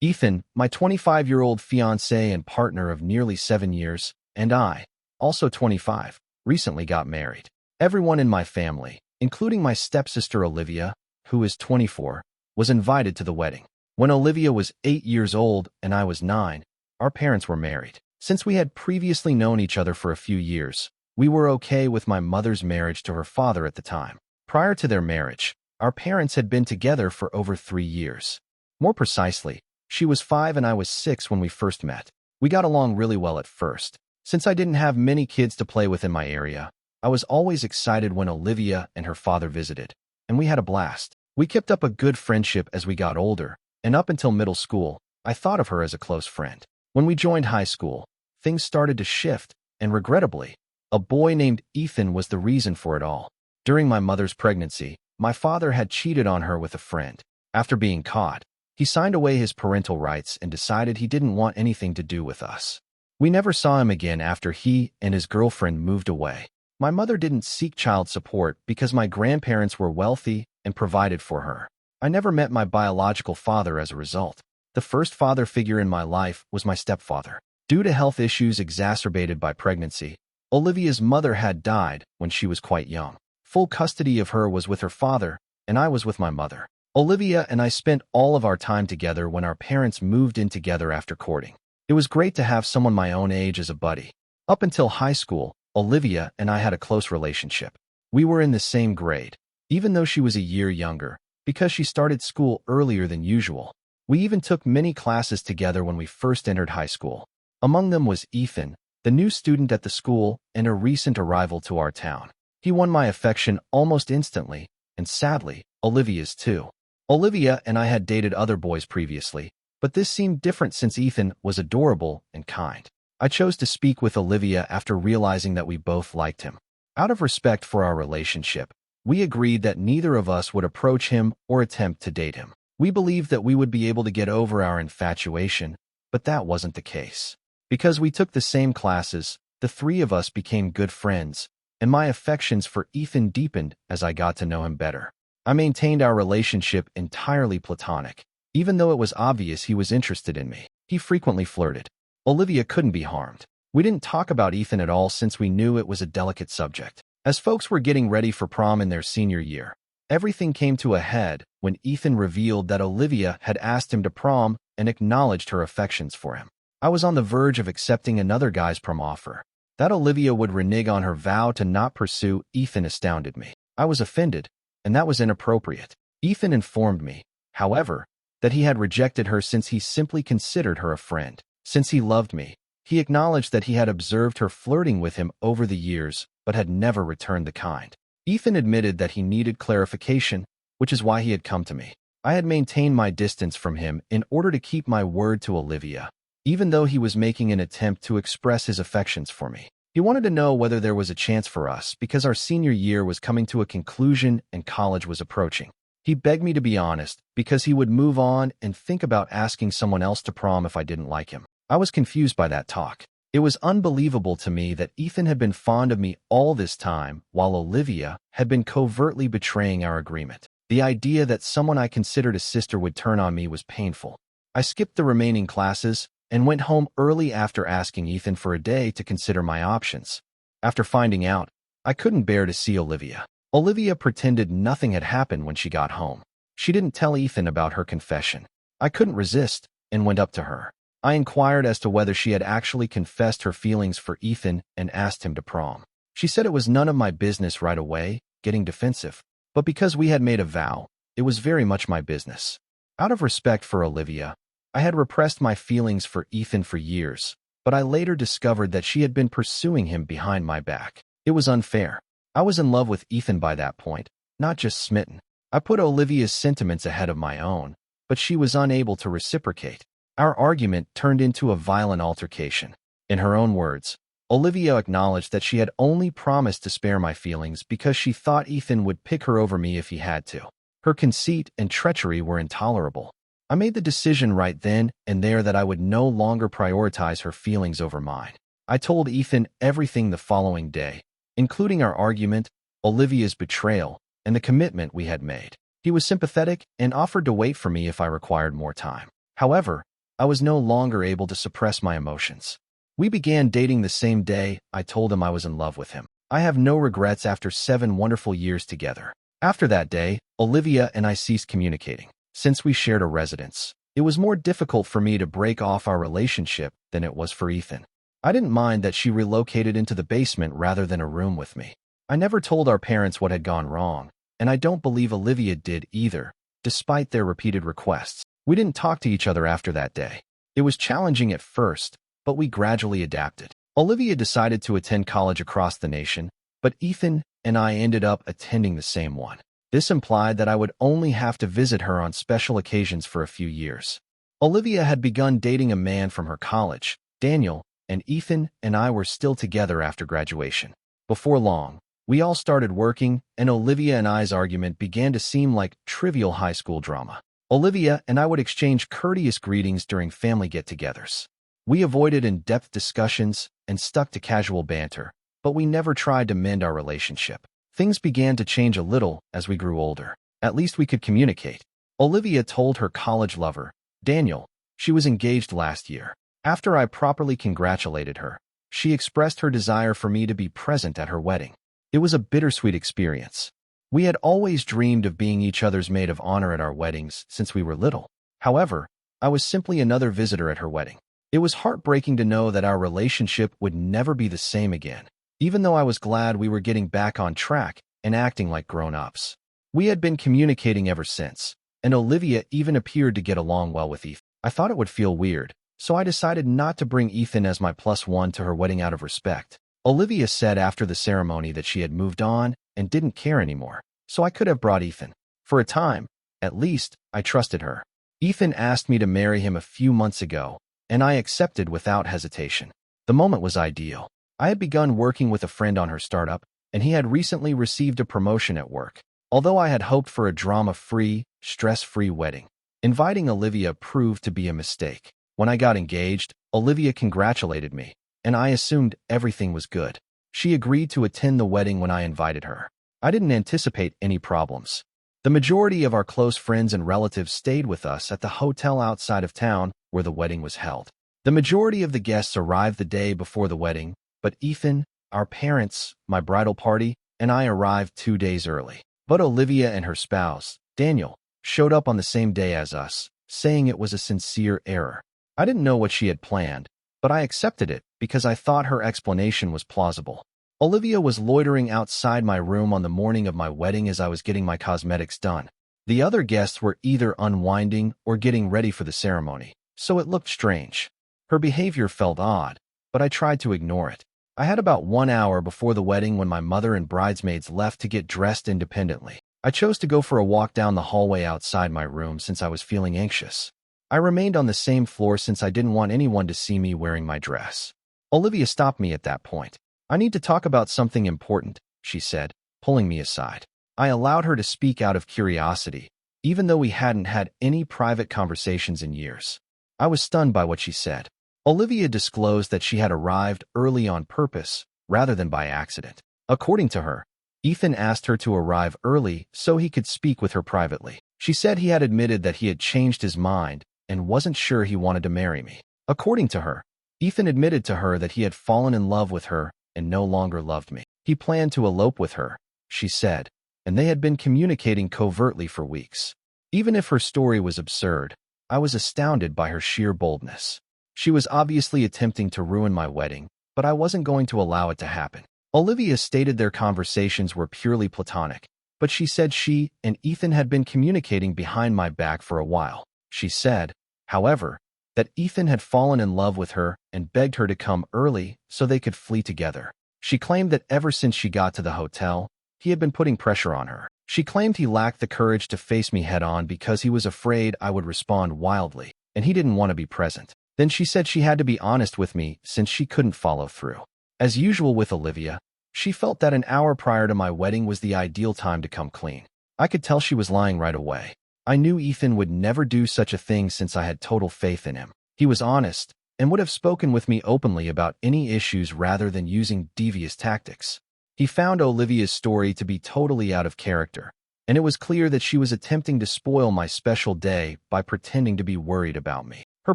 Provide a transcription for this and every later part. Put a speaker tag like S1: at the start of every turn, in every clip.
S1: Ethan, my 25-year-old fiancé and partner of nearly 7 years, and I, also 25, recently got married. Everyone in my family, including my stepsister Olivia, who is 24, was invited to the wedding. When Olivia was 8 years old and I was 9, our parents were married. Since we had previously known each other for a few years, we were okay with my mother's marriage to her father at the time. Prior to their marriage, our parents had been together for over 3 years. More precisely, she was 5 and I was 6 when we first met. We got along really well at first. Since I didn't have many kids to play with in my area, I was always excited when Olivia and her father visited, and we had a blast. We kept up a good friendship as we got older, and up until middle school, I thought of her as a close friend. When we joined high school, things started to shift, and regrettably, a boy named Ethan was the reason for it all. During my mother's pregnancy, my father had cheated on her with a friend. After being caught, he signed away his parental rights and decided he didn't want anything to do with us. We never saw him again after he and his girlfriend moved away. My mother didn't seek child support because my grandparents were wealthy and provided for her. I never met my biological father as a result. The first father figure in my life was my stepfather. Due to health issues exacerbated by pregnancy, Olivia's mother had died when she was quite young. Full custody of her was with her father, and I was with my mother. Olivia and I spent all of our time together when our parents moved in together after courting. It was great to have someone my own age as a buddy. Up until high school, Olivia and I had a close relationship. We were in the same grade, even though she was a year younger, because she started school earlier than usual. We even took many classes together when we first entered high school. Among them was Ethan, the new student at the school and a recent arrival to our town. He won my affection almost instantly, and sadly, Olivia's too. Olivia and I had dated other boys previously, but this seemed different since Ethan was adorable and kind. I chose to speak with Olivia after realizing that we both liked him. Out of respect for our relationship, we agreed that neither of us would approach him or attempt to date him. We believed that we would be able to get over our infatuation, but that wasn't the case. Because we took the same classes, the three of us became good friends, and my affections for Ethan deepened as I got to know him better. I maintained our relationship entirely platonic. Even though it was obvious he was interested in me, he frequently flirted. Olivia couldn't be harmed. We didn't talk about Ethan at all since we knew it was a delicate subject. As folks were getting ready for prom in their senior year, everything came to a head when Ethan revealed that Olivia had asked him to prom and acknowledged her affections for him. I was on the verge of accepting another guy's prom offer. That Olivia would renege on her vow to not pursue Ethan astounded me. I was offended, and that was inappropriate. Ethan informed me, however, that he had rejected her since he simply considered her a friend. Since he loved me, he acknowledged that he had observed her flirting with him over the years, but had never returned the kind. Ethan admitted that he needed clarification, which is why he had come to me. I had maintained my distance from him in order to keep my word to Olivia, even though he was making an attempt to express his affections for me. He wanted to know whether there was a chance for us because our senior year was coming to a conclusion and college was approaching. He begged me to be honest because he would move on and think about asking someone else to prom if I didn't like him. I was confused by that talk. It was unbelievable to me that Ethan had been fond of me all this time while Olivia had been covertly betraying our agreement. The idea that someone I considered a sister would turn on me was painful. I skipped the remaining classes and went home early after asking Ethan for a day to consider my options. After finding out, I couldn't bear to see Olivia. Olivia pretended nothing had happened when she got home. She didn't tell Ethan about her confession. I couldn't resist and went up to her. I inquired as to whether she had actually confessed her feelings for Ethan and asked him to prom. She said it was none of my business right away, getting defensive. But because we had made a vow, it was very much my business. Out of respect for Olivia, I had repressed my feelings for Ethan for years, but I later discovered that she had been pursuing him behind my back. It was unfair. I was in love with Ethan by that point, not just smitten. I put Olivia's sentiments ahead of my own, but she was unable to reciprocate. Our argument turned into a violent altercation. In her own words, Olivia acknowledged that she had only promised to spare my feelings because she thought Ethan would pick her over me if he had to. Her conceit and treachery were intolerable. I made the decision right then and there that I would no longer prioritize her feelings over mine. I told Ethan everything the following day, including our argument, Olivia's betrayal, and the commitment we had made. He was sympathetic and offered to wait for me if I required more time. However, I was no longer able to suppress my emotions. We began dating the same day I told him I was in love with him. I have no regrets after 7 wonderful years together. After that day, Olivia and I ceased communicating. Since we shared a residence, it was more difficult for me to break off our relationship than it was for Ethan. I didn't mind that she relocated into the basement rather than a room with me. I never told our parents what had gone wrong, and I don't believe Olivia did either, despite their repeated requests. We didn't talk to each other after that day. It was challenging at first, but we gradually adapted. Olivia decided to attend college across the nation, but Ethan and I ended up attending the same one. This implied that I would only have to visit her on special occasions for a few years. Olivia had begun dating a man from her college, Daniel, and Ethan and I were still together after graduation. Before long, we all started working, and Olivia and I's argument began to seem like trivial high school drama. Olivia and I would exchange courteous greetings during family get-togethers. We avoided in-depth discussions and stuck to casual banter, but we never tried to mend our relationship. Things began to change a little as we grew older. At least we could communicate. Olivia told her college lover, Daniel, she was engaged last year. After I properly congratulated her, she expressed her desire for me to be present at her wedding. It was a bittersweet experience. We had always dreamed of being each other's maid of honor at our weddings since we were little. However, I was simply another visitor at her wedding. It was heartbreaking to know that our relationship would never be the same again, even though I was glad we were getting back on track and acting like grown-ups. We had been communicating ever since, and Olivia even appeared to get along well with Ethan. I thought it would feel weird, so I decided not to bring Ethan as my +1 to her wedding out of respect. Olivia said after the ceremony that she had moved on and didn't care anymore, so I could have brought Ethan. For a time, at least, I trusted her. Ethan asked me to marry him a few months ago, and I accepted without hesitation. The moment was ideal. I had begun working with a friend on her startup, and he had recently received a promotion at work. Although I had hoped for a drama-free, stress-free wedding, inviting Olivia proved to be a mistake. When I got engaged, Olivia congratulated me, and I assumed everything was good. She agreed to attend the wedding when I invited her. I didn't anticipate any problems. The majority of our close friends and relatives stayed with us at the hotel outside of town where the wedding was held. The majority of the guests arrived the day before the wedding, but Ethan, our parents, my bridal party, and I arrived 2 days early. But Olivia and her spouse, Daniel, showed up on the same day as us, saying it was a sincere error. I didn't know what she had planned, but I accepted it because I thought her explanation was plausible. Olivia was loitering outside my room on the morning of my wedding as I was getting my cosmetics done. The other guests were either unwinding or getting ready for the ceremony, so it looked strange. Her behavior felt odd, but I tried to ignore it. I had about 1 hour before the wedding when my mother and bridesmaids left to get dressed independently. I chose to go for a walk down the hallway outside my room since I was feeling anxious. I remained on the same floor since I didn't want anyone to see me wearing my dress. Olivia stopped me at that point. I need to talk about something important, she said, pulling me aside. I allowed her to speak out of curiosity, even though we hadn't had any private conversations in years. I was stunned by what she said. Olivia disclosed that she had arrived early on purpose, rather than by accident. According to her, Ethan asked her to arrive early so he could speak with her privately. She said he had admitted that he had changed his mind and wasn't sure he wanted to marry me. According to her, Ethan admitted to her that he had fallen in love with her and no longer loved me. He planned to elope with her, she said, and they had been communicating covertly for weeks. Even if her story was absurd, I was astounded by her sheer boldness. She was obviously attempting to ruin my wedding, but I wasn't going to allow it to happen. Olivia stated their conversations were purely platonic, but she said she and Ethan had been communicating behind my back for a while. She said, however, that Ethan had fallen in love with her and begged her to come early so they could flee together. She claimed that ever since she got to the hotel, he had been putting pressure on her. She claimed he lacked the courage to face me head-on because he was afraid I would respond wildly, and he didn't want to be present. Then she said she had to be honest with me since she couldn't follow through. As usual with Olivia, she felt that an hour prior to my wedding was the ideal time to come clean. I could tell she was lying right away. I knew Ethan would never do such a thing since I had total faith in him. He was honest and would have spoken with me openly about any issues rather than using devious tactics. He found Olivia's story to be totally out of character, and it was clear that she was attempting to spoil my special day by pretending to be worried about me. Her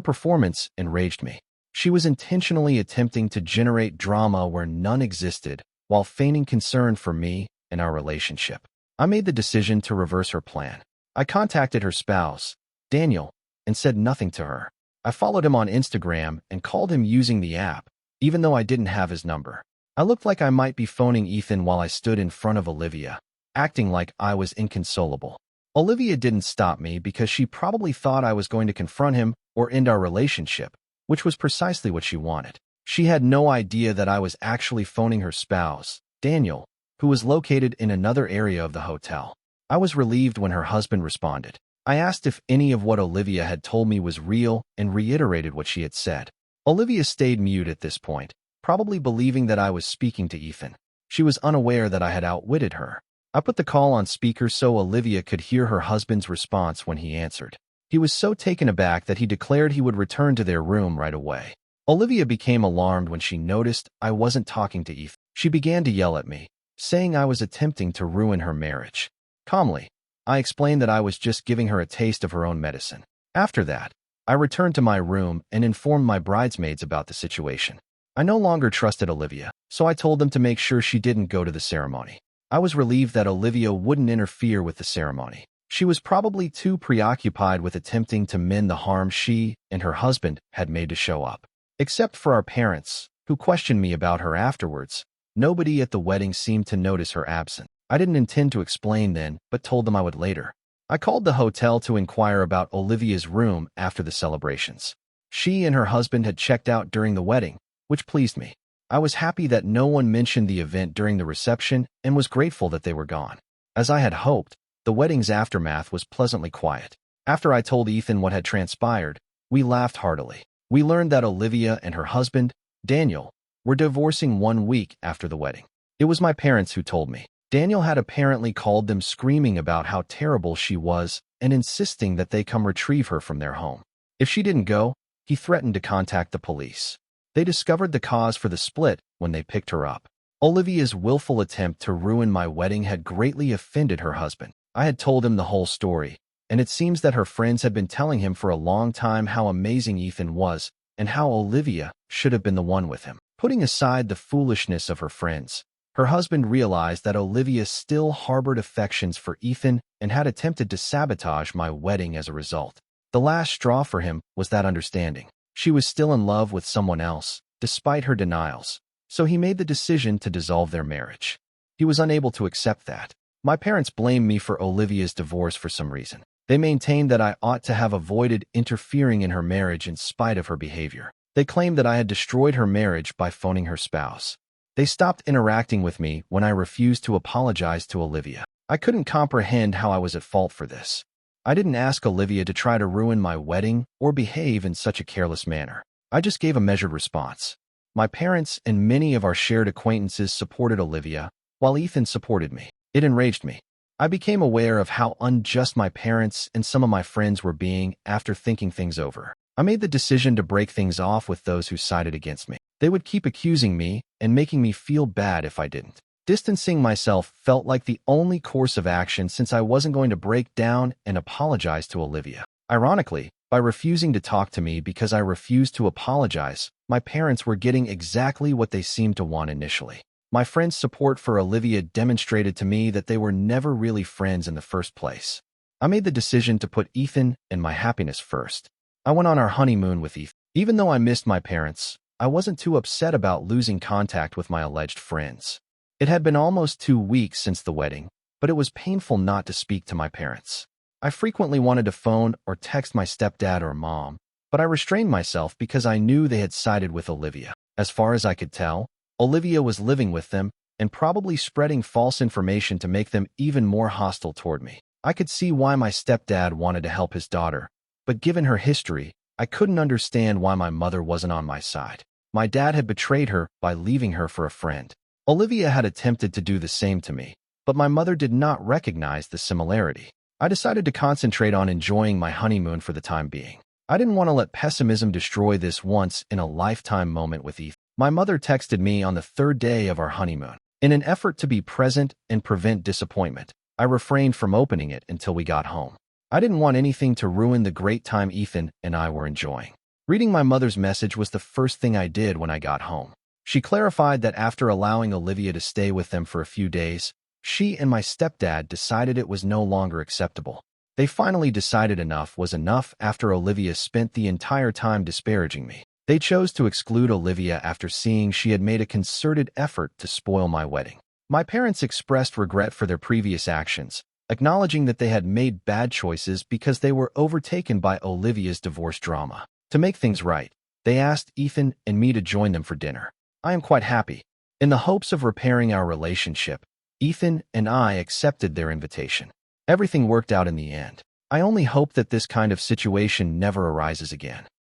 S1: performance enraged me. She was intentionally attempting to generate drama where none existed, while feigning concern for me and our relationship. I made the decision to reverse her plan. I contacted her spouse, Daniel, and said nothing to her. I followed him on Instagram and called him using the app, even though I didn't have his number. I looked like I might be phoning Ethan while I stood in front of Olivia, acting like I was inconsolable. Olivia didn't stop me because she probably thought I was going to confront him or end our relationship, which was precisely what she wanted. She had no idea that I was actually phoning her spouse, Daniel, who was located in another area of the hotel. I was relieved when her husband responded. I asked if any of what Olivia had told me was real and reiterated what she had said. Olivia stayed mute at this point, probably believing that I was speaking to Ethan. She was unaware that I had outwitted her. I put the call on speaker so Olivia could hear her husband's response when he answered. He was so taken aback that he declared he would return to their room right away. Olivia became alarmed when she noticed I wasn't talking to Ethan. She began to yell at me, saying I was attempting to ruin her marriage. Calmly, I explained that I was just giving her a taste of her own medicine. After that, I returned to my room and informed my bridesmaids about the situation. I no longer trusted Olivia, so I told them to make sure she didn't go to the ceremony. I was relieved that Olivia wouldn't interfere with the ceremony. She was probably too preoccupied with attempting to mend the harm she and her husband had made to show up. Except for our parents, who questioned me about her afterwards, nobody at the wedding seemed to notice her absence. I didn't intend to explain then, but told them I would later. I called the hotel to inquire about Olivia's room after the celebrations. She and her husband had checked out during the wedding, which pleased me. I was happy that no one mentioned the event during the reception and was grateful that they were gone. As I had hoped, the wedding's aftermath was pleasantly quiet. After I told Ethan what had transpired, we laughed heartily. We learned that Olivia and her husband, Daniel, were divorcing 1 week after the wedding. It was my parents who told me. Daniel had apparently called them screaming about how terrible she was and insisting that they come retrieve her from their home. If she didn't go, he threatened to contact the police. They discovered the cause for the split when they picked her up. Olivia's willful attempt to ruin my wedding had greatly offended her husband. I had told him the whole story, and it seems that her friends had been telling him for a long time how amazing Ethan was and how Olivia should have been the one with him. Putting aside the foolishness of her friends, her husband realized that Olivia still harbored affections for Ethan and had attempted to sabotage my wedding as a result. The last straw for him was that understanding. She was still in love with someone else, despite her denials, so he made the decision to dissolve their marriage. He was unable to accept that. My parents blamed me for Olivia's divorce for some reason. They maintained that I ought to have avoided interfering in her marriage in spite of her behavior. They claimed that I had destroyed her marriage by phoning her spouse. They stopped interacting with me when I refused to apologize to Olivia. I couldn't comprehend how I was at fault for this. I didn't ask Olivia to try to ruin my wedding or behave in such a careless manner. I just gave a measured response. My parents and many of our shared acquaintances supported Olivia, while Ethan supported me. It enraged me. I became aware of how unjust my parents and some of my friends were being after thinking things over. I made the decision to break things off with those who sided against me. They would keep accusing me and making me feel bad if I didn't. Distancing myself felt like the only course of action since I wasn't going to break down and apologize to Olivia. Ironically, by refusing to talk to me because I refused to apologize, my parents were getting exactly what they seemed to want initially. My friends' support for Olivia demonstrated to me that they were never really friends in the first place. I made the decision to put Ethan and my happiness first. I went on our honeymoon with Ethan. Even though I missed my parents, I wasn't too upset about losing contact with my alleged friends. It had been almost 2 weeks since the wedding, but it was painful not to speak to my parents. I frequently wanted to phone or text my stepdad or mom, but I restrained myself because I knew they had sided with Olivia. As far as I could tell, Olivia was living with them and probably spreading false information to make them even more hostile toward me. I could see why my stepdad wanted to help his daughter, but given her history, I couldn't understand why my mother wasn't on my side. My dad had betrayed her by leaving her for a friend. Olivia had attempted to do the same to me, but my mother did not recognize the similarity. I decided to concentrate on enjoying my honeymoon for the time being. I didn't want to let pessimism destroy this once-in-a-lifetime moment with Ethan. My mother texted me on the 3rd day of our honeymoon. In an effort to be present and prevent disappointment, I refrained from opening it until we got home. I didn't want anything to ruin the great time Ethan and I were enjoying. Reading my mother's message was the first thing I did when I got home. She clarified that after allowing Olivia to stay with them for a few days, she and my stepdad decided it was no longer acceptable. They finally decided enough was enough after Olivia spent the entire time disparaging me. They chose to exclude Olivia after seeing she had made a concerted effort to spoil my wedding. My parents expressed regret for their previous actions, acknowledging that they had made bad choices because they were overtaken by Olivia's divorce drama. To make things right, they asked Ethan and me to join them for dinner. I am quite happy. In the hopes of repairing our relationship, Ethan and I accepted their invitation. Everything worked out in the end. I only hope that this kind of situation never arises again.